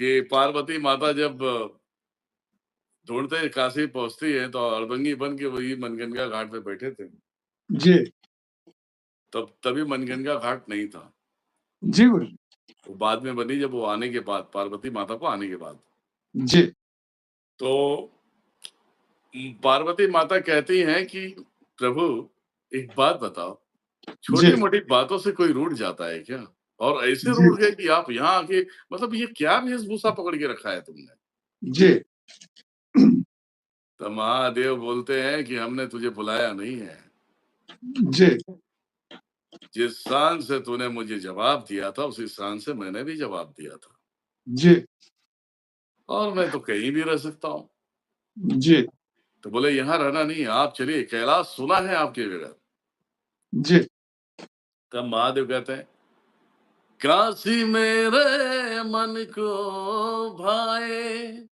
कि पार्वती माता जब ढूँढते काशी पहुँचती है, तो अड़भंगी बन के वही मनगंगा घाट पे बैठे थे। जी। तब तभी मनगंगा घाट नहीं था। जी गुरुजी। वो बाद में बनी, जब वो आने के बाद, पार्वती माता को आने के बाद। जी। तो पार्वती माता कहती हैं कि प्रभु एक बात बताओ, जी। छोटी-मोटी बातों से कोई रूठ जाता है क्या? और ऐसे जी। रूठ गए कि आप यहाँ आके, मतलब ये क्या वेशभूषा पकड़ के रखा है तुमने? जी। तो महादेव बोलते हैं कि हमने तुझे बुलाया नहीं है। जी। जिस शान से तूने मुझे जवाब दिया था, उसी शान से मैंने भी जवाब दिया था। जी। और मैं तो कहीं भी रह सकता हूँ। जी। तो बोले यहाँ रहना नहीं है, आप चलिए, कैलाश सुना है आपके बगैर। जी। तब महादेव कहते हैं, काशी मेरे मन को भाए,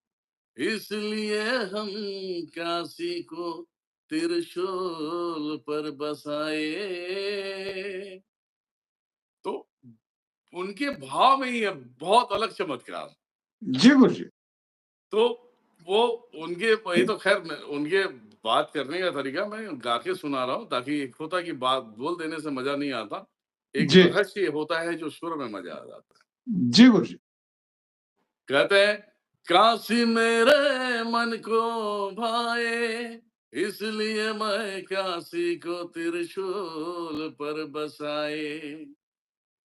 इसलिए हम काशी को त्रिशूल पर बसाए। तो उनके भाव में ही है बहुत अलग चमत्कार। जी गुरुजी। तो वो उनके, वही तो खैर उनके बात करने का तरीका मैं गा के सुना रहा हूँ, ताकि एक होता कि बात बोल देने से मजा नहीं आता, एक जी। रहस्य होता है जो सुर में मजा आ जाता है। जी गुरुजी। कहते हैं, काशी मेरे मन को भाए, इसलिए मैं काशी को त्रिशूल पर बसाए।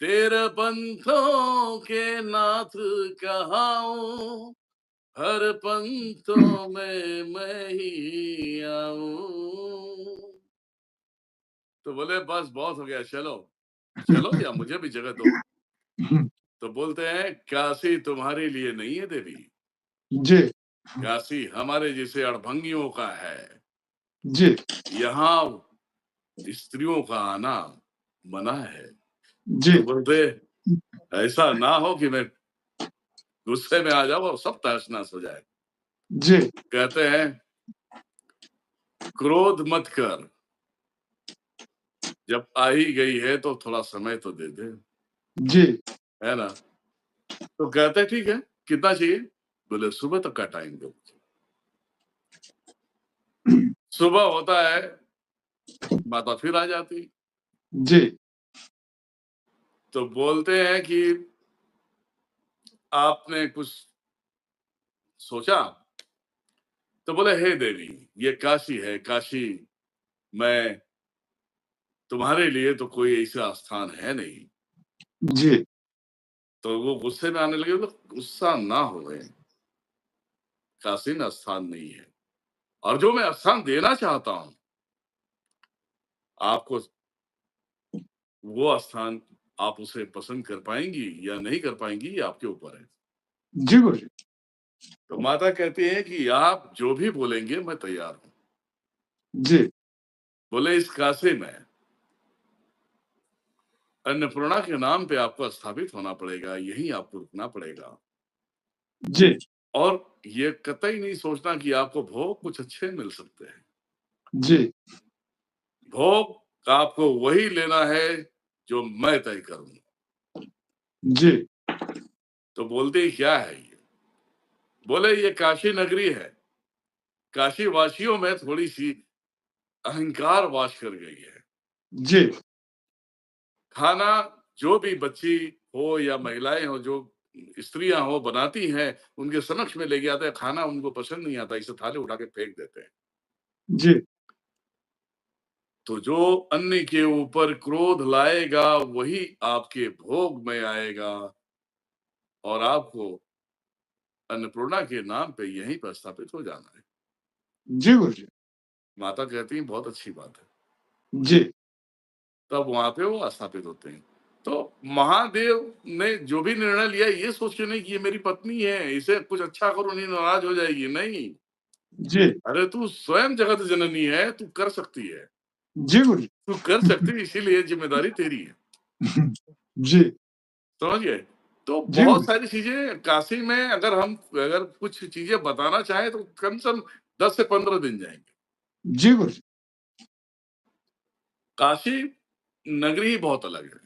तेरे पंथों के नाथ कहाऊं, हर पंथों में मैं ही आऊं। तो बोले बस बहुत हो गया, चलो चलो, या मुझे भी जगह दो। तो बोलते हैं, काशी तुम्हारे लिए नहीं है देवी, जी। काशी हमारे जैसे अड़भंगियों का है। जी। यहाँ स्त्रियों का आना मना है। जी। तो बोलते, ऐसा ना हो कि मैं गुस्से में आ जाऊं और सब तहस नहस हो जाए। जी। कहते हैं, क्रोध मत कर, जब आ ही गई है तो थोड़ा समय तो दे दे, जी। है ना? तो कहते हैं, ठीक है, कितना चाहिए? बोले सुबह तक का टाइम दो। सुबह होता है, माता फिर आ जाती। जी। तो बोलते हैं कि आपने कुछ सोचा? तो बोले, हे देवी, ये काशी है, काशी में तुम्हारे लिए तो कोई ऐसा स्थान है नहीं। जी। तो वो गुस्से में आने लगे, बोले गुस्सा ना हो, काशी में स्थान नहीं है, और जो मैं स्थान देना चाहता हूं आपको, वो स्थान आप उसे पसंद कर पाएंगी या नहीं कर पाएंगी, ये आपके ऊपर है। जी गुरुजी। तो माता कहती है कि आप जो भी बोलेंगे मैं तैयार हूं। जी। बोले, इस काशी में अन्नपूर्णा के नाम पे आपको स्थापित होना पड़ेगा, यहीं आपको रुकना पड़ेगा। जी। और ये कतई नहीं सोचना कि आपको भोग कुछ अच्छे मिल सकते हैं। जी। भोग आपको वही लेना है जो मैं तय करूंगा। जी। तो बोलते ही, क्या है ये? बोले, ये काशी नगरी है, काशी वासियों में थोड़ी सी अहंकार वास कर गई है। जी। खाना जो भी बच्ची हो या महिलाएं हो, जो स्त्रियां हो बनाती हैं, उनके समक्ष में लेके आते हैं खाना, उनको पसंद नहीं आता, इसे थाली उठा के फेंक देते हैं। जी। तो जो अन्न के ऊपर क्रोध लाएगा वही आपके भोग में आएगा, और आपको अन्नपूर्णा के नाम पे यहीं पर स्थापित हो जाना है। जी गुरुजी। माता कहती है, बहुत अच्छी बात है। जी। तब वहां पे वो स्थापित होते हैं। तो महादेव ने जो भी निर्णय लिया, ये सोच के नहीं कि ये मेरी पत्नी है, इसे कुछ अच्छा करो, नहीं नाराज हो जाएगी, नहीं। जी। अरे तू स्वयं जगत जननी है, तू कर सकती है, जी गुरुजी। तू कर सकती है, इसीलिए जिम्मेदारी तेरी है। जी। समझ गए? तो जी बहुत गुरुजी। सारी चीजें काशी में, अगर कुछ चीजें बताना चाहें तो कम से कम 10 से 15 दिन जाएंगे। जी गुरुजी। काशी नगरी ही बहुत अलग है।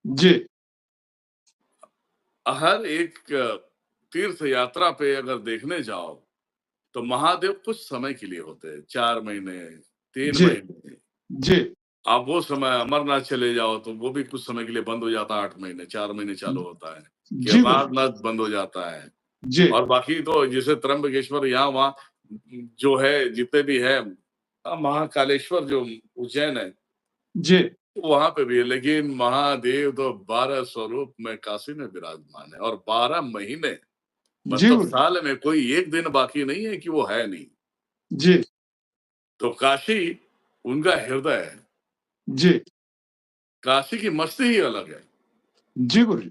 जी। हर एक तीर्थ यात्रा पे अगर देखने जाओ, तो महादेव कुछ समय के लिए होते हैं, 4 महीने, 3 जी, महीने। जी, आप वो समय अमरनाथ चले जाओ, तो वो भी कुछ समय के लिए बंद हो जाता है, 8 महीने, 4 महीने चालू होता है। जी गुरुजी, केदारनाथ बंद हो जाता है जी, और बाकी तो जैसे त्र्यंबकेश्वर यहाँ-वहाँ जो है, जितने भी हैं महाकालेश्वर जो उज्जैन है, जी, वहाँ पे भी है, लेकिन महादेव तो 12 स्वरूप में काशी में विराजमान है और 12 महीने जी मतलब गुरुजी, साल में कोई एक दिन बाकी नहीं है कि वो है नहीं। जी, तो काशी उनका हृदय है। जी, काशी की मस्ती ही अलग है। जी गुरुजी।